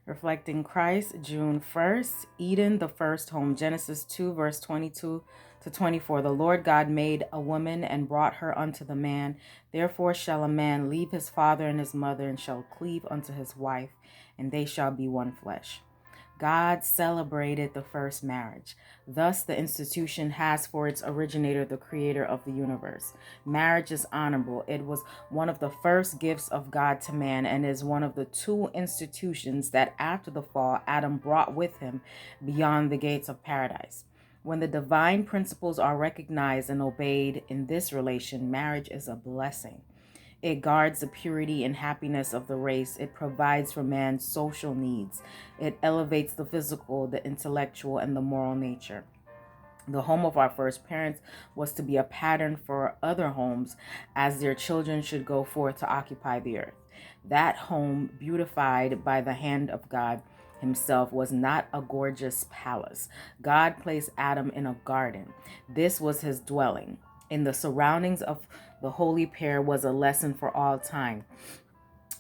Reflecting Christ, June 1st, Eden, the first home, Genesis 2, verse 22 to 24. The Lord God made a woman and brought her unto the man. Therefore shall a man leave his father and his mother and shall cleave unto his wife, and they shall be one flesh. God celebrated the first marriage. Thus, the institution has for its originator the creator of the universe. Marriage is honorable. It was one of the first gifts of God to man and is one of the two institutions that after the fall, Adam brought with him beyond the gates of paradise. When the divine principles are recognized and obeyed in this relation, marriage is a blessing. It guards the purity and happiness of the race. It provides for man's social needs. It elevates the physical, the intellectual, and the moral nature. The home of our first parents was to be a pattern for other homes as their children should go forth to occupy the earth. That home, beautified by the hand of God Himself, was not a gorgeous palace. God placed Adam in a garden. This was his dwelling. In the surroundings of the holy pair was a lesson for all time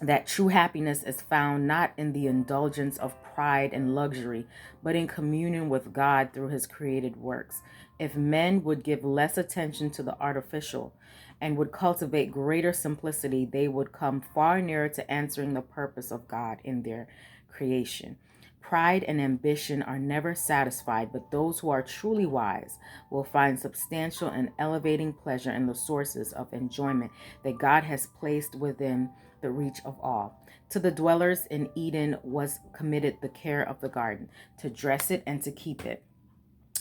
that true happiness is found not in the indulgence of pride and luxury, but in communion with God through His created works. If men would give less attention to the artificial and would cultivate greater simplicity, they would come far nearer to answering the purpose of God in their creation. Pride and ambition are never satisfied, but those who are truly wise will find substantial and elevating pleasure in the sources of enjoyment that God has placed within the reach of all. To the dwellers in Eden was committed the care of the garden, to dress it and to keep it.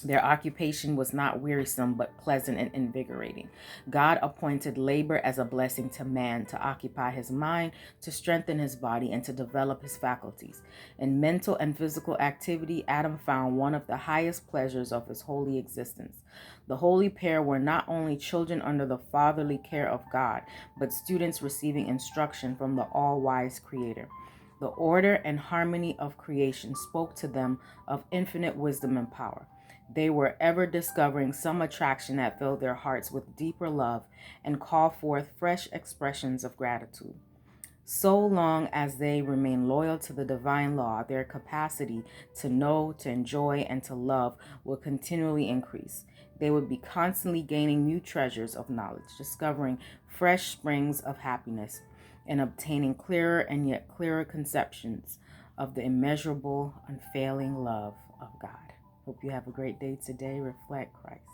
Their occupation was not wearisome, but pleasant and invigorating. God appointed labor as a blessing to man to occupy his mind, to strengthen his body, and to develop his faculties. In mental and physical activity, Adam found one of the highest pleasures of his holy existence. The holy pair were not only children under the fatherly care of God, but students receiving instruction from the all-wise Creator. The order and harmony of creation spoke to them of infinite wisdom and power. They were ever discovering some attraction that filled their hearts with deeper love and called forth fresh expressions of gratitude. So long as they remain loyal to the divine law, their capacity to know, to enjoy, and to love will continually increase. They would be constantly gaining new treasures of knowledge, discovering fresh springs of happiness, and obtaining clearer and yet clearer conceptions of the immeasurable, unfailing love of God. Hope you have a great day today. Reflect Christ.